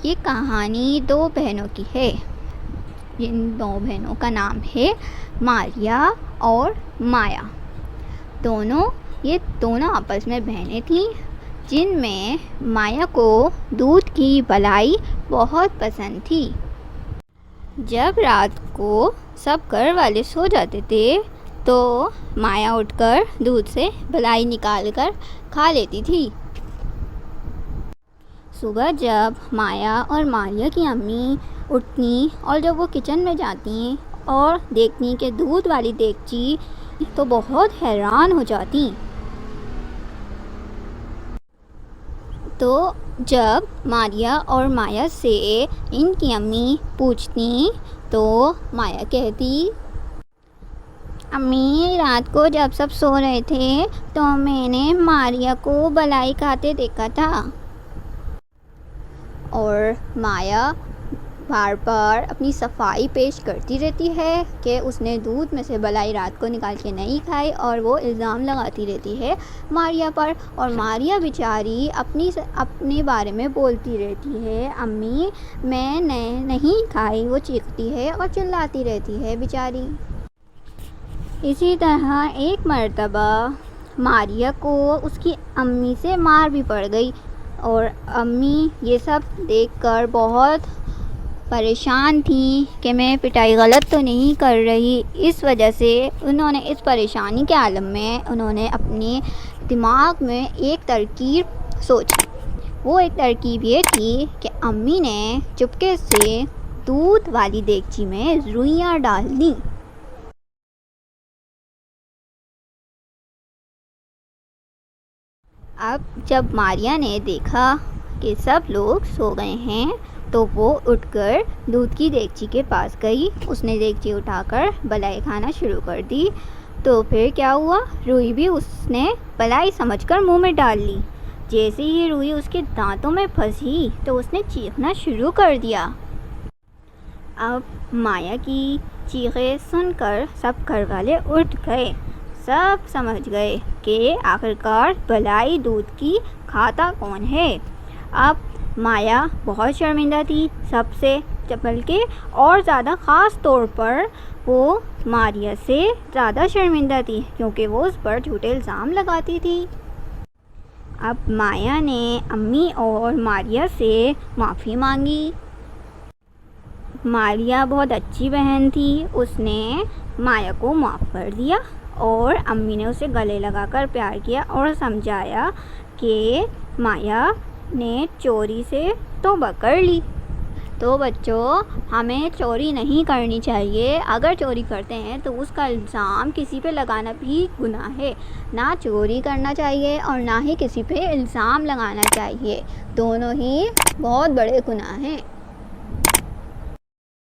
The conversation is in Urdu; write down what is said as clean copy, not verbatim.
یہ کہانی دو بہنوں کی ہے. جن دو بہنوں کا نام ہے ماریا اور مایا. یہ دونوں آپس میں بہنیں تھیں جن میں مایا کو دودھ کی بلائی بہت پسند تھی. جب رات کو سب گھر والے سو جاتے تھے تو مایا اٹھ کر دودھ سے بلائی نکال کر کھا لیتی تھی. صبح جب مایا اور ماریا کی امی اٹھتی اور جب وہ کچن میں جاتی اور دیکھتی کہ دودھ والی دیگچی تو بہت حیران ہو جاتی. تو جب ماریا اور مایا سے ان کی امی پوچھتی تو مایا کہتی، امی رات کو جب سب سو رہے تھے تو میں نے ماریا کو بلائی کھاتے دیکھا تھا. اور مایا بار بار اپنی صفائی پیش کرتی رہتی ہے کہ اس نے دودھ میں سے بلائی رات کو نکال کے نہیں کھائی اور وہ الزام لگاتی رہتی ہے ماریا پر. اور ماریا بیچاری اپنے بارے میں بولتی رہتی ہے، امی میں نے نہیں کھائی. وہ چیختی ہے اور چلاتی رہتی ہے بیچاری. اسی طرح ایک مرتبہ ماریا کو اس کی امی سے مار بھی پڑ گئی اور امی یہ سب دیکھ کر بہت پریشان تھیں کہ میں پٹائی غلط تو نہیں کر رہی. اس وجہ سے انہوں نے اس پریشانی کے عالم میں انہوں نے اپنے دماغ میں ایک ترکیب سوچی. وہ ایک ترکیب یہ تھی کہ امی نے چپکے سے دودھ والی دیگچی میں روئیاں ڈال دیں. اب جب ماریا نے دیکھا کہ سب لوگ سو گئے ہیں تو وہ اٹھ کر دودھ کی دیگچی کے پاس گئی. اس نے دیگچی اٹھا کر بلائی کھانا شروع کر دی. تو پھر کیا ہوا، روئی بھی اس نے بلائی سمجھ کر منہ میں ڈال لی. جیسے ہی روئی اس کے دانتوں میں پھنسی تو اس نے چیخنا شروع کر دیا. اب مایا کی چیخیں سن کر سب گھر والے اٹھ گئے. سب سمجھ گئے کہ آخرکار بلائی دودھ کی کھاتا کون ہے. اب مایا بہت شرمندہ تھی سب سے، بلکہ اور زیادہ خاص طور پر وہ ماریا سے زیادہ شرمندہ تھی کیونکہ وہ اس پر جھوٹے الزام لگاتی تھی. اب مایا نے امی اور ماریا سے معافی مانگی. ماریا بہت اچھی بہن تھی، اس نے مایا کو معاف کر دیا اور امی نے اسے گلے لگا کر پیار کیا اور سمجھایا کہ مایا نے چوری سے توبہ کر لی. تو بچوں، ہمیں چوری نہیں کرنی چاہیے. اگر چوری کرتے ہیں تو اس کا الزام کسی پہ لگانا بھی گناہ ہے. نہ چوری کرنا چاہیے اور نہ ہی کسی پہ الزام لگانا چاہیے. دونوں ہی بہت بڑے گناہ ہیں.